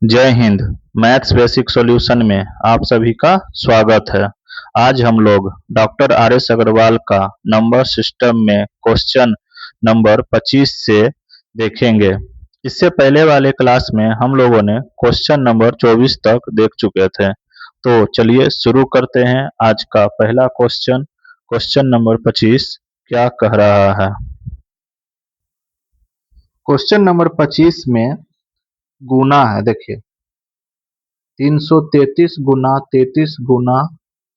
जय Hind. Maths basic solution में आप सभी का स्वागत है। आज हम लोग डॉक्टर आर एस अग्रवाल का नंबर सिस्टम में क्वेश्चन नंबर 25 से देखेंगे। इससे पहले वाले क्लास में हम लोगों ने क्वेश्चन नंबर 24 तक देख चुके थे। तो चलिए शुरू करते हैं आज का पहला क्वेश्चन। क्वेश्चन नंबर 25 क्या कह रहा है। क्वेश्चन नंबर 25 में गुना है। देखिए 333 गुना 33 गुना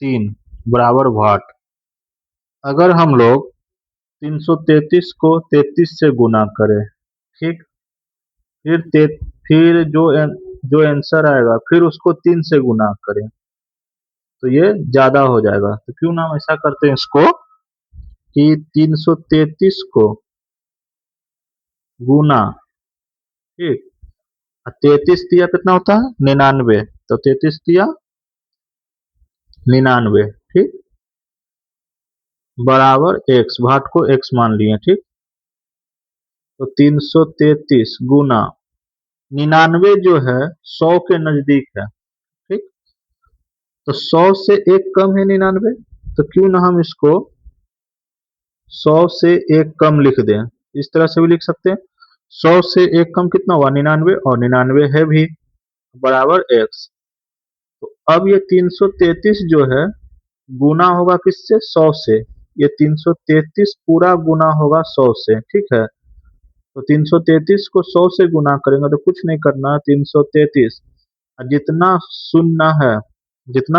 3 बराबर वाट। अगर हम लोग 333 को 33 से गुना करें, ठीक, फिर जो आंसर आएगा फिर उसको 3 से गुना करें तो ये ज्यादा हो जाएगा। तो क्यों ना हम ऐसा करते हैं इसको कि 333 को गुना, ठीक, 33 दिया कितना होता है 99, तो 33 दिया 99, ठीक, बराबर x, भाट को x मान लिए, ठीक। तो 333 गुना 99 जो है 100 के नजदीक है, ठीक। तो 100 से एक कम है 99, तो क्यों ना हम इसको 100 से एक कम लिख दें। इस तरह से भी लिख सकते हैं। 100 से एक कम कितना हुआ 99, और 99 है भी, बराबर x। तो अब ये 333 जो है गुना होगा किससे 100 से। ये 333 पूरा गुना होगा 100 से, ठीक है। तो 333 को 100 से गुना करेंगे तो कुछ नहीं करना, 333 जितना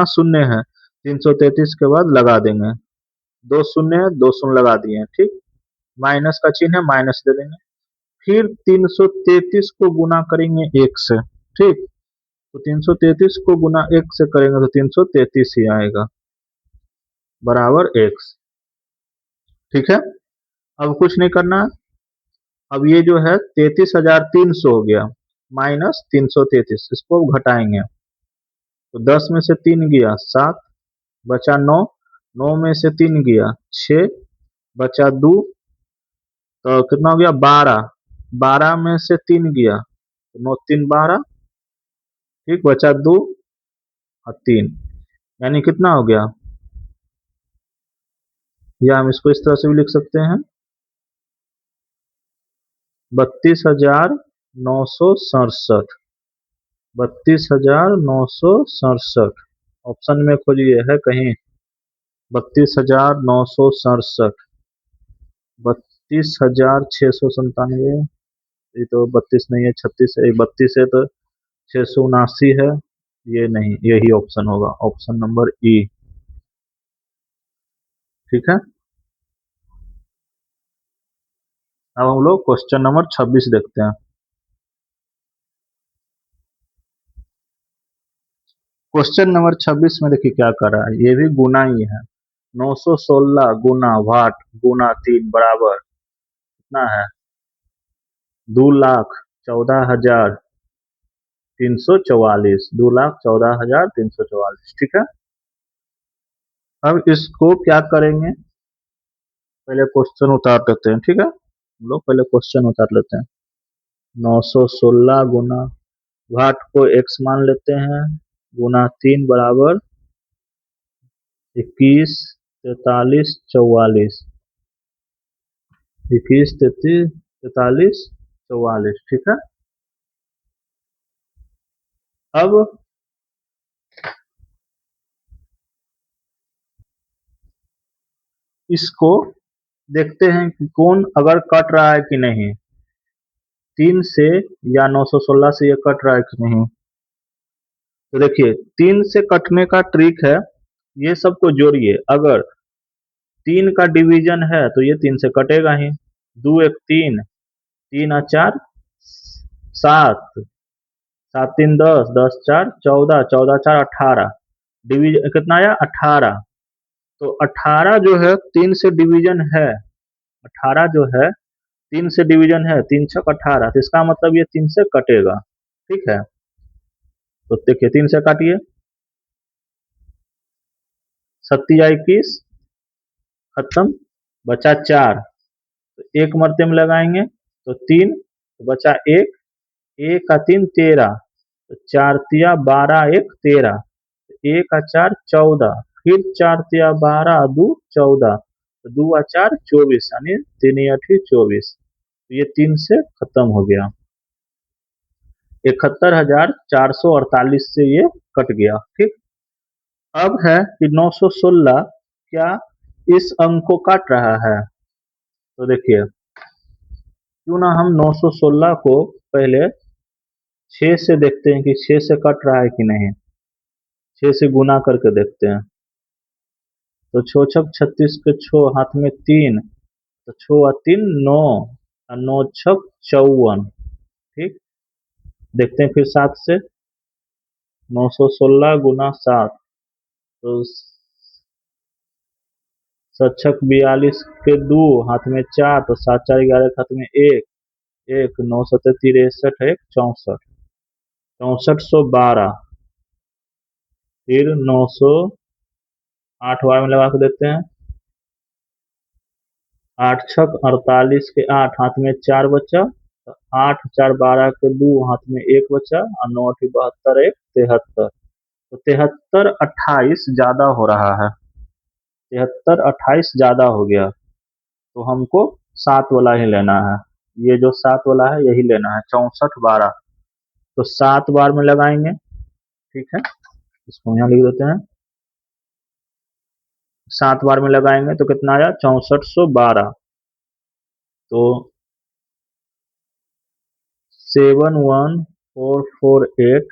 शून्य है 333 के बाद लगा देंगे। दो शून्य है, दो शून्य लगा दिए, ठीक। माइनस का चिन्ह है, माइनस दे देंगे। फिर 333 को गुना करेंगे 1 से, ठीक। तो 333 को गुना 1 से करेंगे तो 333 ही आएगा, बराबर x, ठीक है। अब कुछ नहीं करना है। अब ये जो है 33,300 हो गया, माइनस 333, इसको घटाएंगे तो 10 में से 3 गया 7, बचा 9, 9 में से 3 गया 6, बचा 2, तो कितना हो गया 12, 12 में से 3 गया तो 9 3 12, ठीक, बचा 2 और 3, यानी कितना हो गया, या हम इसको इस तरह से भी लिख सकते हैं 32,967, 32,967। ऑप्शन में खोजिए, है कहीं 32,967, 32,697, ये तो 32 नहीं है, 36 है, 32 है तो 679 है, ये नहीं, यही ऑप्शन होगा, ऑप्शन नंबर ई, ठीक है। अब हम लोग क्वेश्चन नंबर 26 देखते हैं। क्वेश्चन नंबर 26 में देखिए क्या कर रहा है, ये भी गुना ही है। 916 गुना वाट गुना 3 बराबर कितना है 2,14,344, 2,14,344, ठीक है। अब इसको क्या करेंगे, पहले क्वेश्चन उतार लेते हैं, ठीक है। हम लोग पहले क्वेश्चन उतार लेते हैं। 916 गुना वाट को x मान लेते हैं, गुना 3 बराबर 21, 43, 44, 21, 33, 43, 44, ठीक है। अब इसको देखते हैं कि कौन अगर कट रहा है कि नहीं, 3 से या 916 से ये कट रहा है कि नहीं। तो देखिए 3 से कटने का ट्रिक है, ये सबको जोड़िए। अगर 3 का डिवीजन है तो ये 3 से कटेगा ही। 2 1 3, 3 और 4 7, 7 3 10, 10 4 14, 14 4 18, डिवीजन कितना आया 18। तो 18 जो है 3 से डिवीजन है, 18 जो है 3 से डिवीजन है, 3 छक 18, तो इसका मतलब ये 3 से कटेगा, ठीक है। तो देखिए 3 से काटिए, 7 या 21, खत्म, बचा 4, तो एक मरते में लगाएंगे तो 3, तो बचा 1, 1 का 3 13, तो तो 4 तिया 12 1 13, 1 और 4 14, फिर 4 तिया 12 और 2 14, तो 2 और 4 24, यानी 3 8 24। ये 3 से खत्म हो गया। 71,448 से ये कट गया। ठीक, अब है कि 916 क्या इस अंक को काट रहा है। तो देखिए, क्यों ना हम 916 को पहले 6 से देखते हैं कि 6 से कट रहा है कि नहीं। 6 से गुना करके देखते हैं। तो 6 छक 36 के 6 हाथ में 3, तो 6 और 3 9, और 9 छक 54। ठीक, देखते हैं फिर 7 से। 916 गुना 7, तो 7 छक 42 के 2 हाथ में 4, तो 7 4 11 के हाथ में 1, 1 9 7 63 1 64, 6412। फिर 900 8 बार में लगा के देते हैं। 8 छक 48 के 8 हाथ में 4 बचा, तो 8 4 12 के 2 हाथ में 1 बचा, और 9 8 72 1 73। तो 73 28 ज्यादा हो रहा है। 73 28 ज्यादा हो गया, तो हमको 7 वाला ही लेना है। ये जो 7 वाला है यही लेना है, 64 12। तो 7 बार में लगाएंगे। ठीक है, इसको यहाँ लिख देते हैं। 7 बार में लगाएंगे तो कितना आया, 6412। तो 71448,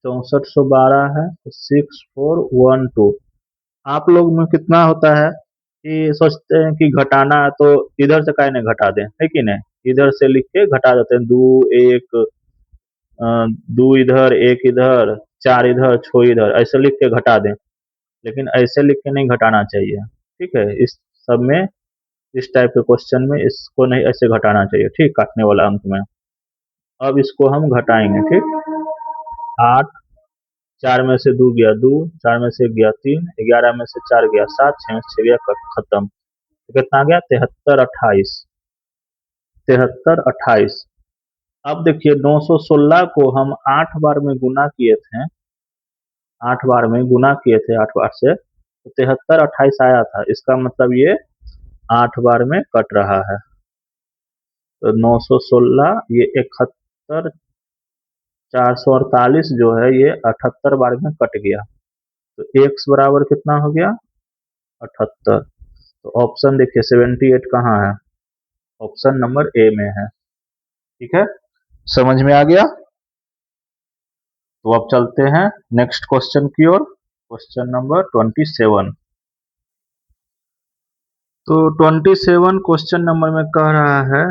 6412 है, 6412। आप लोग में कितना होता है कि सोचते हैं कि घटाना है तो इधर से काहे नहीं घटा दें, है कि नहीं। इधर से लिख के घटा देते हैं, 2 1 2 इधर 1 इधर 4 इधर 6 इधर, ऐसे लिख के घटा दें। लेकिन ऐसे लिख के नहीं घटाना चाहिए। ठीक है, इस सब में, इस टाइप के क्वेश्चन में इसको नहीं ऐसे घटाना चाहिए। ठीक, काटने वाला अंक में। अब इसको हम घटाएंगे। ठीक, 8, 4 में से 2 गया 2, 4 में से 1 गया 3, 11 में से 4 गया 7, 6 में से 6 गया खत्म। तो कितना आ गया, 73 28। 73 28। अब देखिए 916 को हम 8 बार में गुना किए थे, 8 बार में गुना किए थे 8 बार से, तो 73 28 आया था। इसका मतलब ये 8 बार में कट रहा है। तो 916 ये 71 448 जो है ये 78 बार में कट गया। तो x बराबर कितना हो गया, 78। तो ऑप्शन देखिए 78 कहाँ है, ऑप्शन नंबर ए में है। ठीक है, समझ में आ गया। तो अब चलते हैं नेक्स्ट क्वेश्चन की ओर, क्वेश्चन नंबर 27। तो 27 क्वेश्चन नंबर में कह रहा है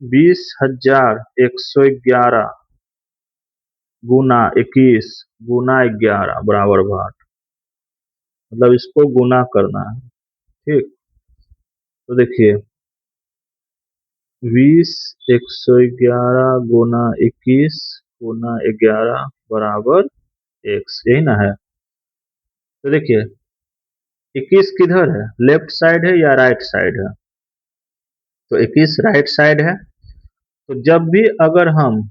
20,111 गुना 21 गुना 11 बराबर 8। मतलब इसको गुना करना है। ठीक, तो देखिए 20,111 गुना 21 गुना 11 बराबर x, यही ना है। तो देखिए 21 किधर है, लेफ्ट साइड है या राइट साइड है। तो 21 राइट साइड है। तो जब भी अगर हम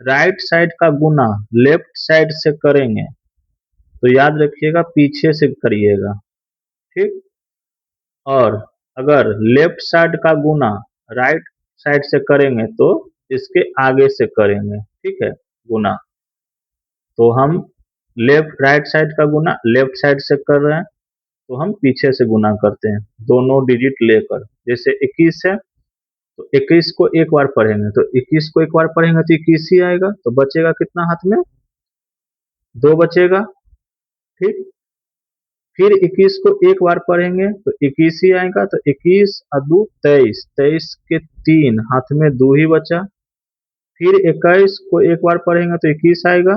राइट साइड का गुना लेफ्ट साइड से करेंगे तो याद रखिएगा पीछे से करिएगा। ठीक, और अगर लेफ्ट साइड का गुना राइट साइड से करेंगे तो इसके आगे से करेंगे। ठीक है, गुना। तो हम लेफ्ट राइट साइड का गुना लेफ्ट साइड से कर रहे हैं, तो हम पीछे से गुना करते हैं दोनों डिजिट लेकर। जैसे 21 है, तो 21 को एक बार पढ़ेंगे, तो 21 को एक बार पढ़ेंगे तो 21 ही आएगा। तो बचेगा कितना हाथ में, 2 बचेगा। ठीक, फिर 21 को एक बार पढ़ेंगे तो 21 ही आएगा। तो 21 और 2 23, 23 के 3 हाथ में 2 ही बचा। फिर 21 को एक बार पढ़ेंगे तो 21 आएगा।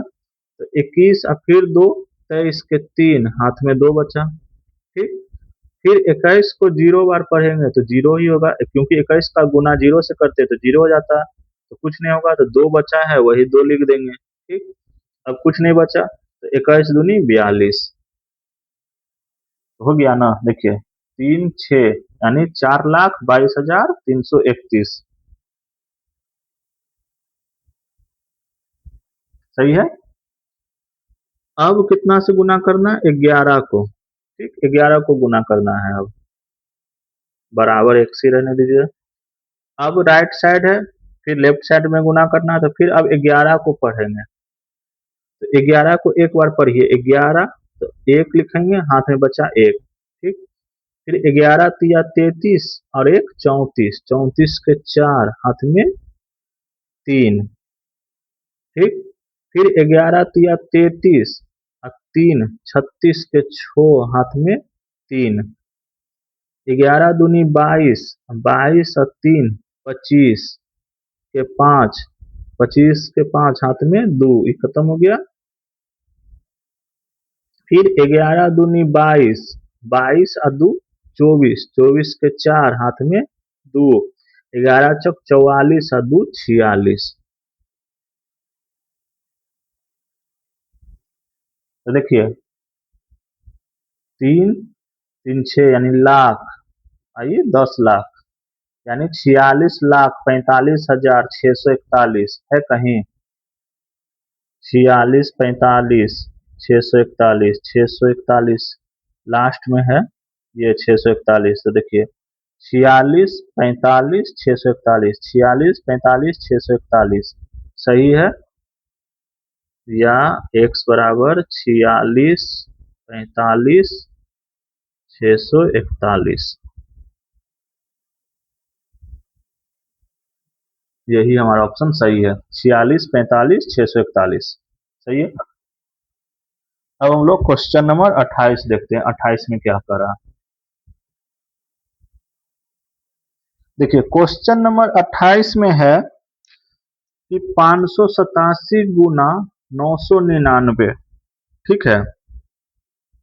तो 21 और फिर 2, 23 के 3 हाथ में 2 बचा। ठीक, फिर 21 को 0 बार पढ़ेंगे तो 0 ही होगा, क्योंकि 21 का गुना 0 से करते हैं तो 0 हो जाता है। तो कुछ नहीं होगा, तो 2 बचा है वही 2 लिख देंगे। ठीक, अब कुछ नहीं बचा, तो 21 दूनी 42 हो गया ना। देखिए 3 6 यानी 4,22,331। सही है। अब कितना से गुना करना है? 11 को। ठीक, 11 को गुना करना है। अब बराबर एक से रहने दीजिए। अब राइट साइड है, फिर लेफ्ट साइड में गुना करना है, तो फिर अब 11 को पढ़ेंगे। तो 11 को एक बार पढ़िए, 11, तो एक लिखेंगे, हाथ में बचा एक। ठीक, फिर 11 तिया 33 और एक 34, 34 के 4 हाथ में 3। ठीक, फिर 11 तिया 33 और 3 36 के 6 हाथ में 3। 11 दूनी 22, 22 और 3 25 के 5, 25 के 5 हाथ में 2, ये खत्म हो गया। फिर 11 दूनी 22, 22 और 2 24, 24 के 4 हाथ में 2, 11 चौक 44 और 2 46। तो देखिए 3 3 6 यानी लाख, आइए 10 लाख, यानी 46,45,641 है कहीं? 46, 45, 641 लास्ट में है, ये 641। तो देखिए 46, 45, 641, 46, 45, 641 सही है, या x बराबर 46, 45, 641, यही हमारा ऑप्शन सही है। 46, 45, 641 सही है। अब हम लोग क्वेश्चन नंबर 28 देखते हैं, 28 में क्या करा। देखिए क्वेश्चन नंबर 28 में है कि 587 गुना 999। ठीक है,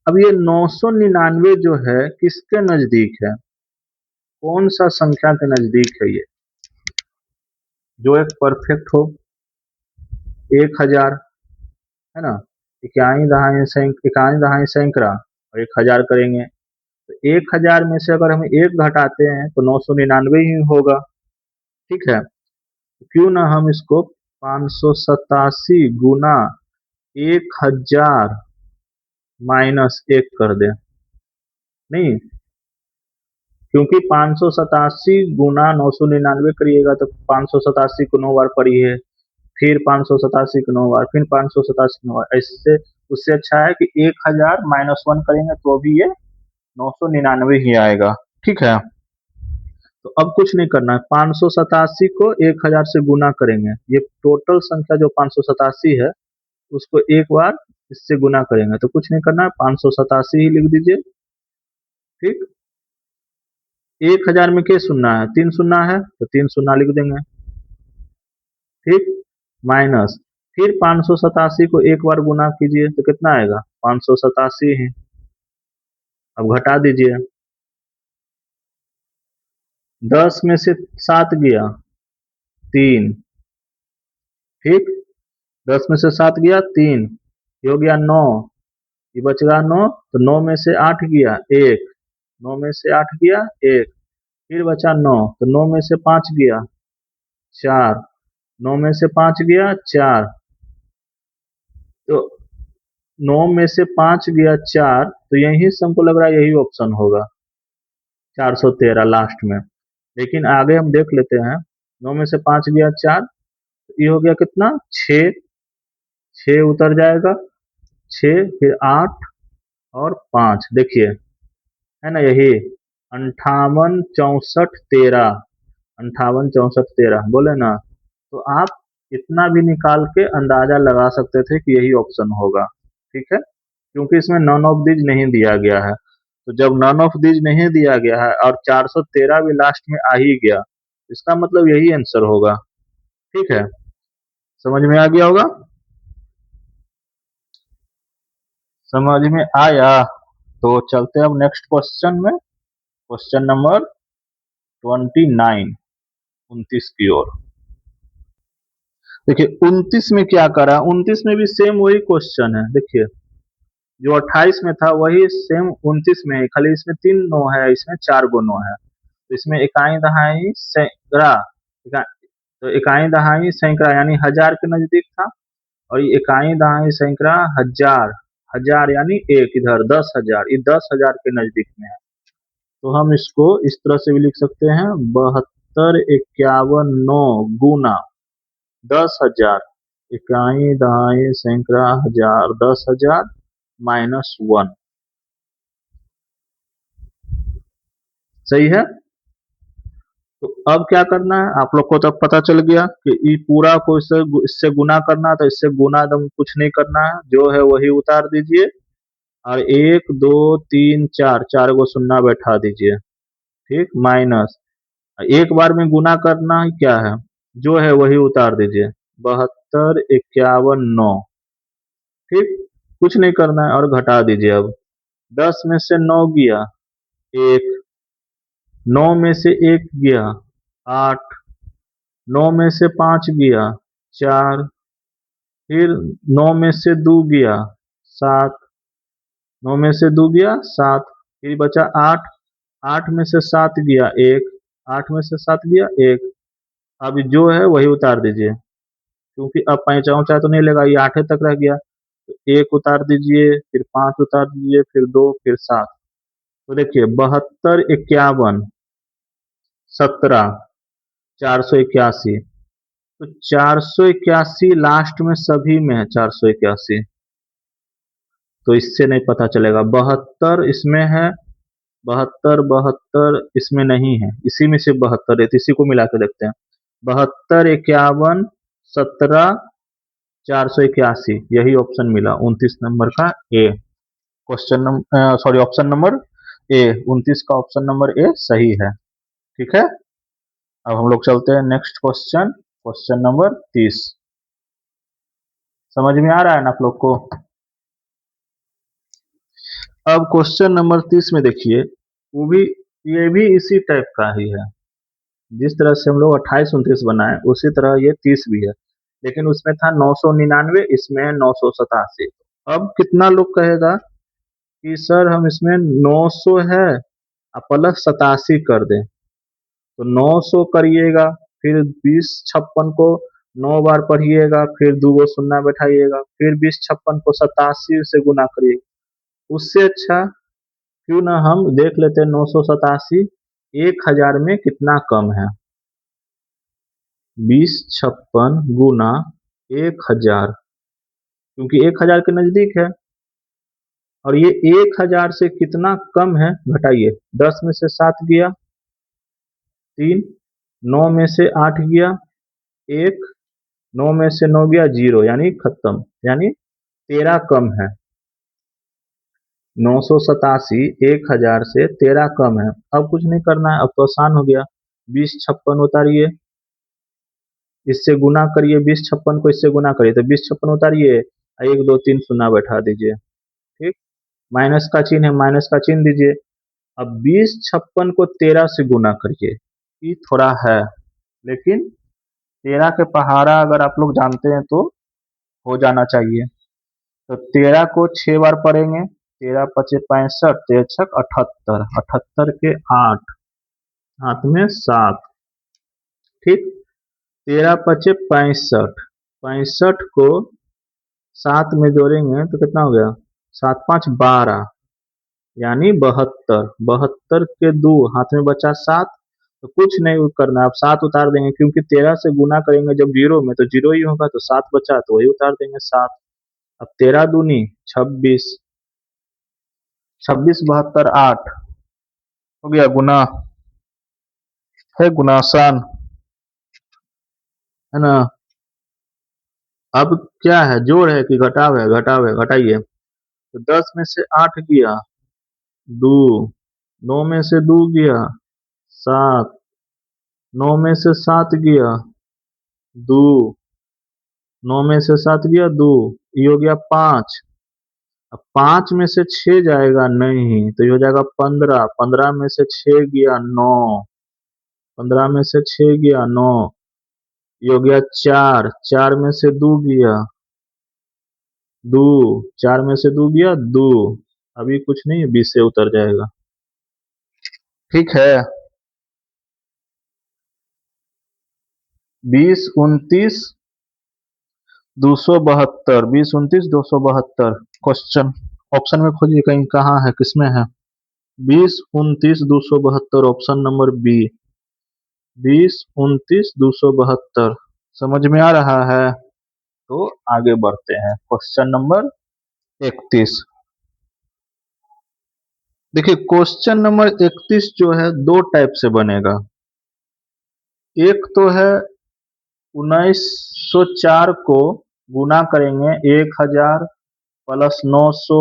अब ये 999 जो है किसके नजदीक है? कौन सा संख्या के नजदीक है ये? जो एक परफेक्ट हो, 1000 है ना, इक्यावन दहाई सैकड़ा और 1000 करेंगे, तो 1000 में से अगर हम एक घटाते हैं तो 999 ही होगा। ठीक है, तो क्यों ना हम इसको 587 गुना 1000 माइनस 1 कर दें। नहीं, क्योंकि 587 गुना 999 करिएगा तो 587 को 9 बार पढ़िए, फिर 587 को 9 बार, फिर 587 को 9 बार, ऐसे उससे अच्छा है कि 1000 -1 करेंगे तो भी ये 999 ही आएगा। ठीक है, तो अब कुछ नहीं करना है, 587 को 1000 से गुना करेंगे, ये टोटल संख्या जो 587 है उसको एक बार इससे गुना करेंगे, तो कुछ नहीं करना है, 587 ही लिख दीजिए। ठीक, 1000 में क्या सुनना है? 3 सुनना है, तो 3 सुनना लिख देंगे। ठीक, माइनस, फिर 587 को एक बार गुना कीजिए तो कितना आएगा? 587 ही। अब घटा दीजिए, 10 में से 7 गया 3। ठीक, 10 में से 7 गया 3, ये हो गया 9, ये बचेगा 9, तो 9 में से 8 गया 1, 9 में से 8 गया 1, फिर बचा 9, तो 9 में से 5 गया 4, 9 में से 5 गया 4, तो 9 में से 5 गया 4, तो यही से हमको लग रहा है यही ऑप्शन होगा, 413 लास्ट में। लेकिन आगे हम देख लेते हैं, 9 में से 5 गया 4, तो ये हो गया कितना? 6, 6 उतर जाएगा, 6 फिर 8 और 5, देखिए है ना, यही 58, 64, 13, 58, 64, 13 बोले ना, तो आप इतना भी निकाल के अंदाजा लगा सकते थे कि यही ऑप्शन होगा। ठीक है, क्योंकि इसमें नन ऑफ दीज नहीं दिया गया है, तो जब नन ऑफ दीज नहीं दिया गया है और 413 भी लास्ट में आ ही गया, इसका मतलब यही आंसर होगा। ठीक है, समझ में आ गया होगा? समझ में आया? तो चलते हैं अब नेक्स्ट क्वेश्चन में, क्वेश्चन नंबर 29, 29 की ओर। देखिए 29 में क्या करा, 29 में भी सेम वही क्वेश्चन है। देखिए जो 28 में था वही सेम 29 में है, खाली इसमें 3 नो है, इसमें 4 गो नो है। तो इसमें इकाई दहाई सैकड़ा, तो इकाई दहाई सैकड़ा यानी 1000 के नजदीक था, और ये इकाई दहाई सैकड़ा हजार, हजार यानी एक, इधर 10,000, ये 10,000 के नजदीक में है। तो हम इसको इस तरह से भी लिख सकते हैं, 72 51 9 गुना 10,000, इकाई दहाई सैकड़ा हजार 10,000 -1। सही है। तो अब क्या करना है, आप लोग को तब पता चल गया कि ये पूरा को इससे गुना करना है, तो इससे गुना एकदम कुछ नहीं करना है, जो है वही उतार दीजिए, और 1 2 3 4, 4 गो शून्य बैठा दीजिए, ठीक, माइनस, एक बार में गुना करना है, क्या है, जो है वही उतार दीजिए, 72 51 9, ठीक, कुछ नहीं करना है और घटा दीजिए। अब 10 में से 9 गया 1, 9 में से 1 गया 8, 9 में से 5 गया 4, फिर 9 में से 2 गया 7, 9 में से 2 गया 7, फिर बचा 8, 8 में से 7 गया 1, 8 में से 7 गया 1। अब जो है वही उतार दीजिए, क्योंकि अब पैंचा ऊंचा तो नहीं लेगा, ये 8 तक रह गया, तो 1 उतार दीजिए, फिर 5 उतार दीजिए, फिर 2, फिर 7। तो देखिए 72 51 17 481, तो 481 लास्ट में सभी में है 481, तो इससे नहीं पता चलेगा। 72 इसमें है, 72 72 इसमें नहीं है, इसी में से 72 है, तो इसी को मिला के देखते हैं। 72 51 17 481, यही ऑप्शन मिला 29 नंबर का A. Question number sorry option number A, 29 का ऑप्शन नंबर ए सही है। ठीक है, अब हम लोग चलते हैं नेक्स्ट क्वेश्चन, क्वेश्चन नंबर 30। समझ में आ रहा है ना आप लोग को। अब क्वेश्चन नंबर 30 में देखिए, वो भी, ये भी इसी टाइप का ही है, जिस तरह से हम लोग 28 29 बनाए उसी तरह ये 30 भी है, लेकिन उसमें था 999, इसमें है 987। अब कितना लोग कहेगा कि सर हम इसमें 900 है प्लस 87 कर दें, तो 900 करिएगा, फिर 20 56 को 9 बार पढ़िएगा, फिर 2 गो शून्य बैठाइएगा, फिर 20 56 को 87 से गुना करिएगा। उससे अच्छा क्यों ना हम देख लेते हैं 987 1000 में कितना कम है। 20 56 गुना 1000, क्योंकि 1000 के नजदीक है, और ये 1000 से कितना कम है, घटाइए। 10 में से 7 गया 3, 9 में से 8 गया 1, 9 में से 9 गया 0, यानी खत्म, यानी 13 कम है। 987 1000 से 13 कम है। अब कुछ नहीं करना है, अब तो आसान हो गया। 20 56 उतारिए, इससे गुना करिए, 20 56 को इससे गुना करिए, तो 20 56 उतारिए, 1 2 3 शून्य बैठा दीजिए, ठीक, माइनस का चिन्ह है, माइनस का चिन्ह दीजिए। अब 20 56 को 13 से गुना करिए, ये थोड़ा है, लेकिन 13 के पहाड़ा अगर आप लोग जानते हैं तो हो जाना चाहिए। तो 13 को 6 बार पढ़ेंगे, 13 पचे 65, 13 छक 78, 78 के 8, हाथ में 7, ठीक, 13 पचे 65, 65 को 7 में जोड़ेंगे तो कितना हो गया, 7 5 12, यानी 72, 72 के 2, हाथ में बचा 7, तो कुछ नहीं करना, आप 7 उतार देंगे, क्योंकि 13 से गुना करेंगे जब जीरो में तो जीरो ही होगा, तो 7 बचा तो वही उतार देंगे 7। अब 13 दूनी 26, 26 72 8 हो गया गुना, है गुना आसान है ना। अब क्या है, जोड़ है कि घटाव है, घटाव है, घटाइए। तो 10 में से 8 गया 2, 9 में से 2 गया 7, 9 में से 7 गया 2, 9 में से 7 गया 2, ये हो गया 5। अब 5 में से 6 जाएगा नहीं, तो ये हो जाएगा 15, 15 में से 6 गया 9, 15 में से 6 गया 9, ये हो गया 4, 4 में से 2 गया 2, 4 में से 2 गया 2, अभी कुछ नहीं, 20 से उतर जाएगा। ठीक है, 20 29 272, 20, 29, 272 क्वेश्चन। ऑप्शन में खोजिए कहीं कहाँ है, किसमें है? 20, 29, 272 ऑप्शन नंबर बी। 20, 29, 272 समझ में आ रहा है? तो आगे बढ़ते हैं क्वेश्चन नंबर 31। देखिए क्वेश्चन नंबर 31 जो है दो टाइप से बनेगा। एक तो है 1904 को गुना करेंगे 1000 प्लस 900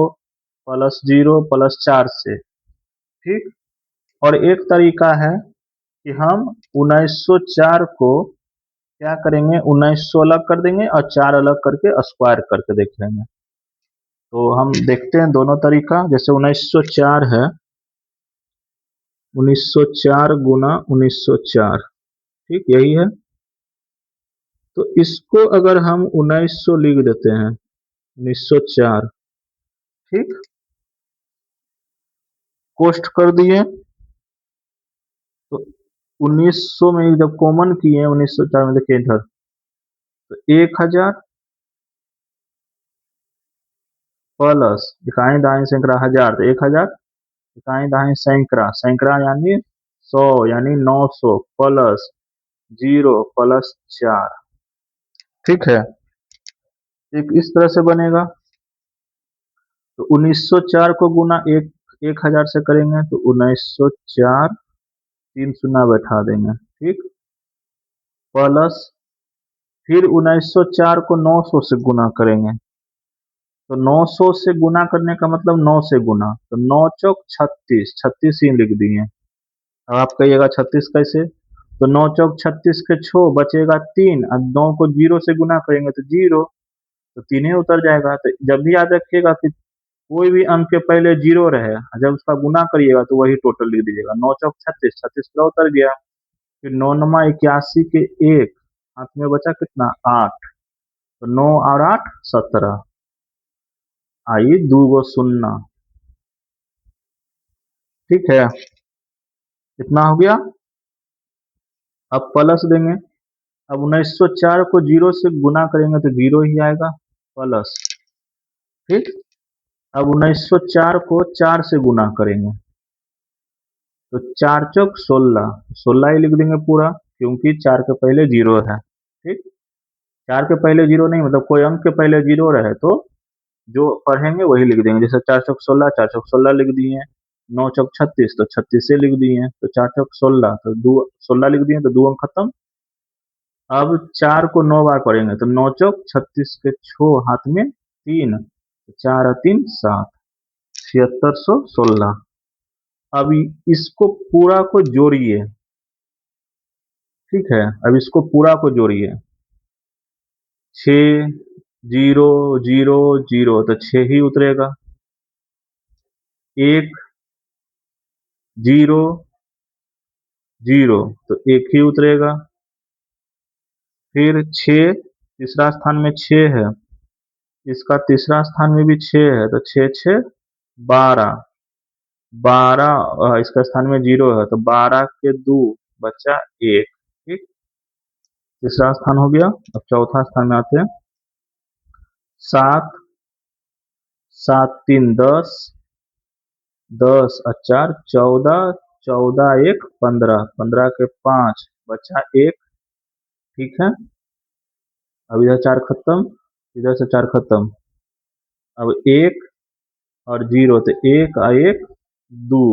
प्लस 0 प्लस 4 से, ठीक। और एक तरीका है कि हम 1904 को क्या करेंगे, 1900 अलग कर देंगे और 4 अलग करके स्क्वायर करके देख लेंगे। तो हम देखते हैं दोनों तरीका। जैसे 1904 है, 1904 गुना 1904, ठीक यही है। तो इसको अगर हम 1900 लिख देते हैं, 1904, ठीक। कोष्ट कर दिए तो 1900 में जब कॉमन किए 1904 में, देखिए इधर तो 1000 प्लस इकाई दाई सैकड़ा 1000, तो 1000 इकाई दाई सैकड़ा, सैकड़ा यानी 100 यानी 900 प्लस 0 प्लस 4, ठीक है। एक इस तरह से बनेगा। तो 1904 को गुना 1000 से करेंगे तो 1904, 3 शून्य बैठा देंगे, ठीक। प्लस फिर 1904 को 900 से गुना करेंगे, तो 900 से गुना करने का मतलब 9 से गुना, तो 9 चौक 36, 36 ही लिख दिए। अब आप कहिएगा 36 कैसे? तो 9 चौक 36 के छो बचेगा 3, और 9 को 0 से गुना करेंगे तो 0, तो 3 ही उतर जाएगा। तो जब भी याद रखिएगा कि कोई भी अंक के पहले 0 रहे, जब उसका गुना करिएगा तो वही टोटल लिख दीजिएगा। 9 चौक 36, 36 पूरा उतर गया। फिर 9 नमा 81 के 1, हाथ में बचा कितना, 8, तो 9 और 8 17, आई 2 गो शून्य, ठीक है। कितना हो गया? अब प्लस देंगे। अब 1904 को 0 से गुना करेंगे तो 0 ही आएगा, प्लस, ठीक। अब 1904 को 4 से गुना करेंगे तो 4 चौक 16, 16 ही लिख देंगे पूरा, क्योंकि 4 के पहले 0 है, ठीक। 4 के पहले 0 नहीं, मतलब कोई अंक के पहले 0 रहे तो जो पढ़ेंगे वही लिख देंगे। जैसे 4 चौक 16, 4 चौक 16 लिख दिए। 9 चौक 36, तो 36 से लिख दिए। तो 4 चौक 16, तो 2 16 लिख दिए, तो 2 अंक खत्म। अब 4 को 9 बार पढ़ेंगे तो 9 चौक 36 के छो हाथ में 3, 4 और 3 7, 7616। अब इसको पूरा को जोड़िए, ठीक है। अब इसको पूरा को जोड़िए, 6 0 0 0, तो 6 ही उतरेगा। 1 0 0, तो 1 ही उतरेगा। फिर 6, तीसरा स्थान में 6 है, इसका तीसरा स्थान में भी 6 है, तो 6 6 12, 12 इसका स्थान में 0 है, तो 12 के 2 बचा 1, ठीक। तीसरा स्थान हो गया। अब चौथा स्थान में आते हैं। 7 7 3 10, 10 और 4 14, 14 1 15, 15 के 5 बचा 1, ठीक है। अब इधर 4 खत्म, इधर से 4 खत्म। अब 1 और 0, तो 1 और 1 2,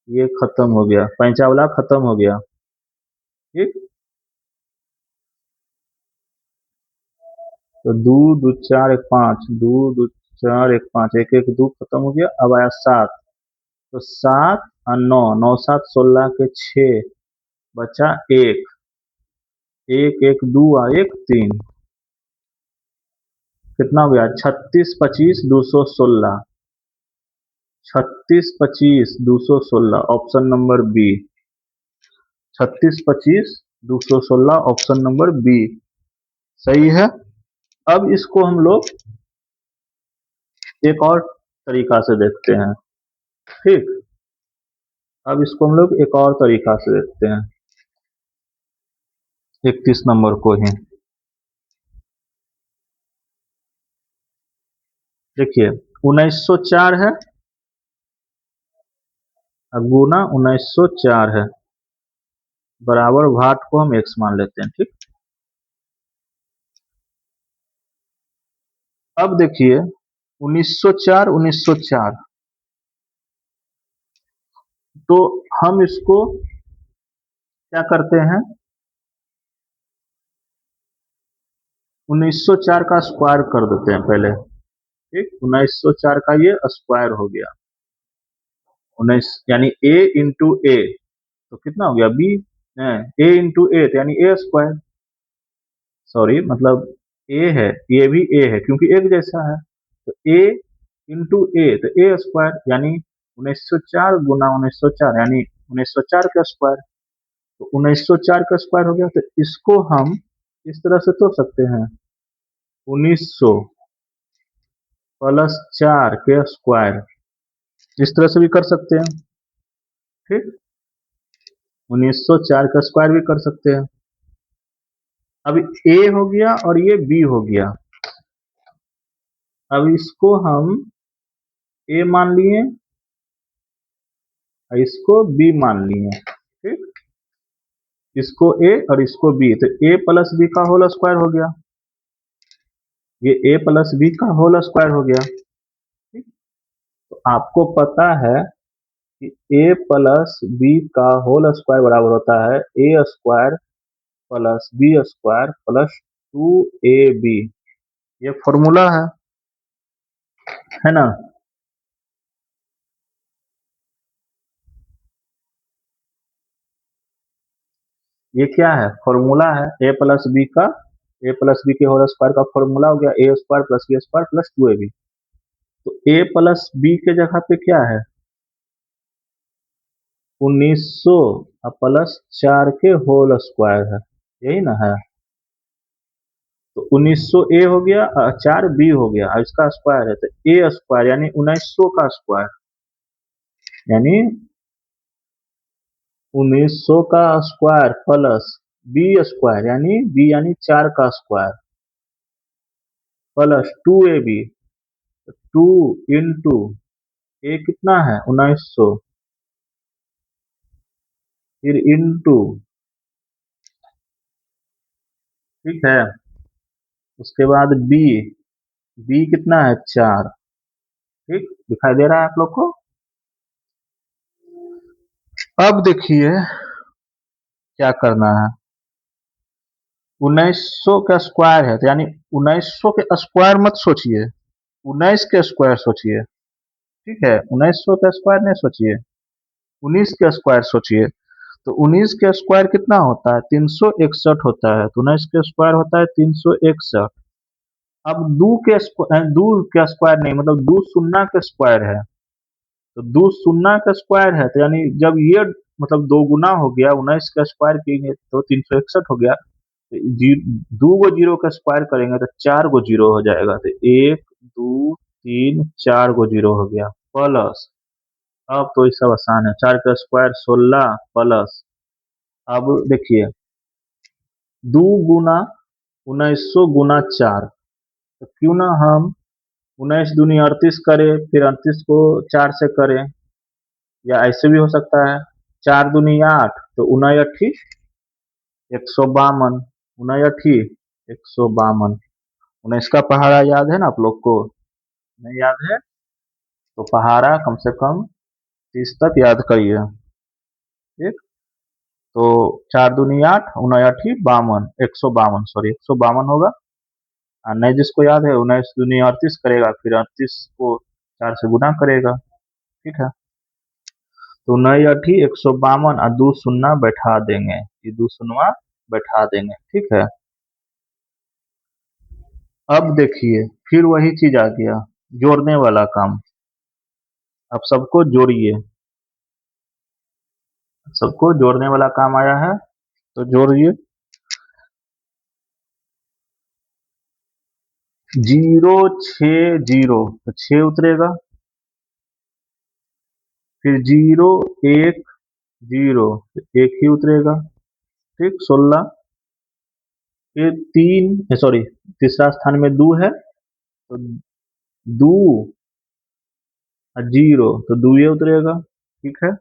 ये खत्म हो गया, पैंचा वाला खत्म हो गया, ठीक। तो 2 2 4 1 5, 2 2 4 1 5, 1 1 2 खत्म हो गया। अब आया 7, तो 7 और 9, 9 7 16 के 6 बचा 1, 1 1 2 और 1 3, कितना हो गया? 36 25 216, 36 25 216 option number B. 36 25 216 option number B सही है। अब इसको हम लोग एक और तरीका से देखते हैं, ठीक। अब इसको हम लोग एक और तरीका से देखते हैं, 31 नंबर को ही। देखिए 1904 है और गुना 1904 है, बराबर भाट को हम x मान लेते हैं। ठीक, अब देखिए 1904 1904, तो हम इसको क्या करते हैं, 1904 का स्क्वायर कर देते हैं पहले। ठीक, 1904 का ये स्क्वायर हो गया, 19 यानी a इंटू ए, तो कितना हो गया b, a इंटू ए तो यानी ए स्क्वायर, सॉरी मतलब a है, ये भी a है क्योंकि एक जैसा है, तो a इंटू ए तो ए स्क्वायर, यानी 1904 गुना 1904 यानी 1904 का स्क्वायर, तो 1904 का स्क्वायर हो गया। तो इसको हम इस तरह से तोड़ सकते हैं, 1900 प्लस 4 के स्क्वायर, इस तरह से भी कर सकते हैं। ठीक, 1904 का स्क्वायर भी कर सकते हैं। अब ए हो गया और ये बी हो गया, अब इसको हम ए मान लिए और इसको बी मान लिए। ठीक, इसको ए और इसको बी, तो ए प्लस बी का होल स्क्वायर हो गया, ये ए प्लस बी का होल स्क्वायर हो गया। ठीक, तो आपको पता है कि ए प्लस बी का होल स्क्वायर बराबर होता है A square plus B square plus 2ab, ये फॉर्मूला है ना। ये क्या है, फॉर्मूला है ए प्लस बी का, ए प्लस बी के होल स्क्वायर का फॉर्मूला हो गया A square plus B square plus 2ab। तो ए प्लस बी के जगह पे क्या है, 1900 प्लस 4 के होल स्क्वायर है, यही ना है। तो 1900 ए हो गया और 4 बी हो गया और इसका स्क्वायर है, तो ए स्क्वायर यानी 1900 का स्क्वायर, यानी 1900 का स्क्वायर प्लस बी स्क्वायर यानी बी यानी 4 का स्क्वायर प्लस 2ab, 2 इंटू ए कितना है 1900, फिर इंटू, ठीक है, उसके बाद बी, बी कितना है 4। ठीक, दिखाई दे रहा है आप लोग को। अब देखिए क्या करना है, 1900 का स्क्वायर है तो यानी 1900 के स्क्वायर मत सोचिए, 19 के स्क्वायर सोचिए। ठीक है, 1900 का स्क्वायर नहीं सोचिए, 19 के स्क्वायर सोचिए। तो 19 के स्क्वायर कितना होता है 361 होता है, तो 19 के स्क्वायर होता है 361। अब दो के स्क्वायर नहीं, मतलब दो शून्य के स्क्वायर है, तो दो शून्य का स्क्वायर है तो यानी जब ये मतलब दो गुना हो गया, 19 का स्क्वायर करेंगे तो 361 हो गया, तो दो गो जीरो का स्क्वायर करेंगे तो 4 गो जीरो हो जाएगा, तो 1 2 3 4 गो जीरो हो गया प्लस, अब तो ये सब आसान है, 4 का स्क्वायर 16 प्लस, अब देखिए दो गुना 1900 गुना 4, तो क्यों ना हम 19 दूनी 38 करें, फिर 38 को 4 से करें, या ऐसे भी हो सकता है 4 दूनी 8 तो 59 152, 59 152। 19 का पहाड़ा याद है ना आप लोग को, नहीं याद है तो पहाड़ा कम से कम 30 तक याद करिए। ठीक, तो 4 दूनी 8 59 52 152, सॉरी 152 होगा, और नहीं जिसको याद है 19 दूनी 38 करेगा, फिर 38 को 4 से गुना करेगा। ठीक है, तो 59 152 और दो शून्य बैठा देंगे, ये दो शून्य बैठा देंगे। ठीक है, अब देखिए फिर वही चीज आ गया, जोड़ने वाला काम। अब सबको जोड़िए, सबको जोड़ने वाला काम आया है, तो जोड़िए। 0 6 0 तो 6 उतरेगा, फिर 0 1 0 तो 1 ही उतरेगा। ठीक, 16, फिर तीन सॉरी तीसरा स्थान में 2 है, तो 2 और 0 तो 2 ये उतरेगा, ठीक है।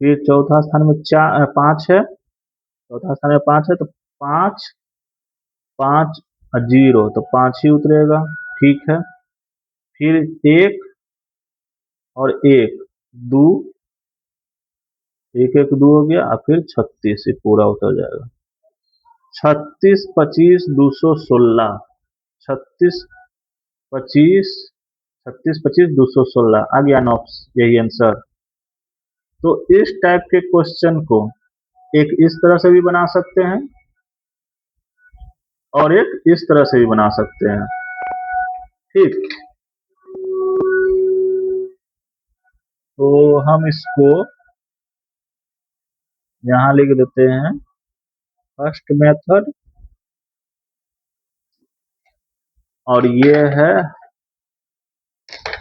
फिर चौथा स्थान में 5 है, चौथा स्थान में 5 है तो 5 5 और 0 तो 5 ही उतरेगा, ठीक है। फिर 1 और 1 2, 1 1 2 हो गया और फिर 36 ये पूरा उतर जाएगा। 36 25 216, 36 25 36 25 216 आ गया ना, यही आंसर। तो इस टाइप के क्वेश्चन को एक इस तरह से भी बना सकते हैं और एक इस तरह से भी बना सकते हैं, ठीक। तो हम इसको यहां लिख देते हैं फर्स्ट मेथड, और ये है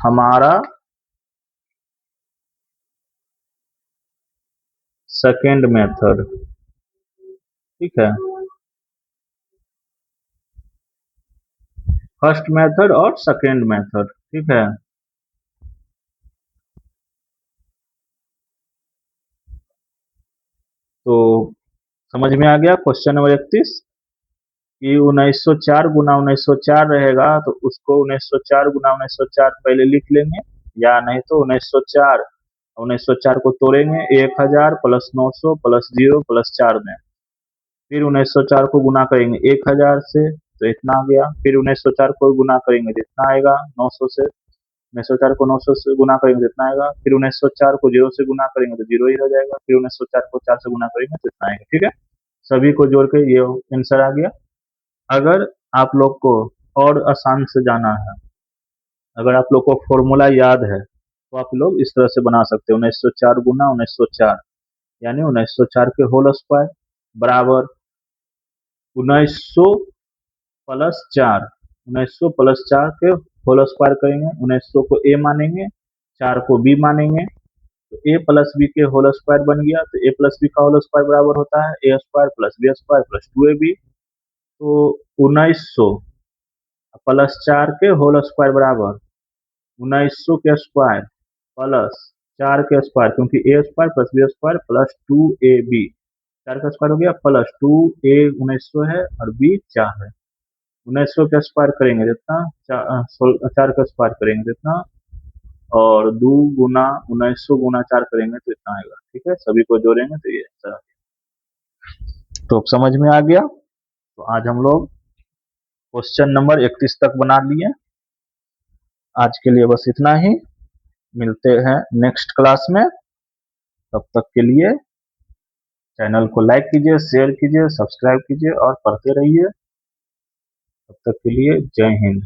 हमारा सेकेंड मेथड, ठीक है। फर्स्ट मेथड और सेकेंड मेथड, ठीक है। तो समझ में आ गया क्वेश्चन नंबर 31 कि 1904 गुना 1904 रहेगा तो उसको 1904 गुना 1904 पहले लिख लेंगे, या नहीं तो 1904 को तोड़ेंगे 1000 प्लस 900 प्लस 0 प्लस 4 में। फिर 1904 को गुना करेंगे 1000 से तो इतना आ गया। फिर 1904 को गुना करेंगे तो इतना आएगा 900 से। 1904 को 900 से गुना करेंगे तो इतना आएगा। फिर 1904 को 0 से गुना करेंगे तो 0 ही रह जाएगा। फिर 1904 को 4 से गुना करेंगे तो इतना आएगा, ठीक है। सभी को जोड़ के ये आंसर आ गया। अगर आप लोग को और आसान से जाना है, अगर आप लोग को फॉर्मूला याद है तो आप लोग इस तरह से बना सकते हो 1904 गुना 1904, यानी 1904 के होल स्क्वायर बराबर 1900 प्लस 4, 1900 प्लस 4 के होल स्क्वायर करेंगे। 1900 को ए मानेंगे, 4 को बी मानेंगे, तो ए प्लस बी के होल स्क्वायर बन गया। तो ए प्लस बी का होल स्क्वायर बराबर होता है A square plus B square plus 2ab। तो 1900 प्लस 4 के होल स्क्वायर बराबर 1900 के स्क्वायर प्लस 4 के स्क्वायर, क्योंकि A square plus B square plus 2ab, 4 का स्क्वायर हो गया प्लस 2a 1900 है और b 4 है। 1900 का स्क्वायर करेंगे जितना, 4 का स्क्वायर करेंगे जितना, और 2 गुना 1900 गुना 4 करेंगे तो इतना आएगा, ठीक है। सभी को जोड़ेंगे तो ये आंसर। तो अब समझ में आ गया। तो आज हम लोग क्वेश्चन नंबर 31 तक बना लिए। आज के लिए बस इतना ही, मिलते हैं नेक्स्ट क्लास में। तब तक के लिए चैनल को लाइक कीजिए, शेयर कीजिए, सब्सक्राइब कीजिए और पढ़ते रहिए। तब तक के लिए जय हिंद।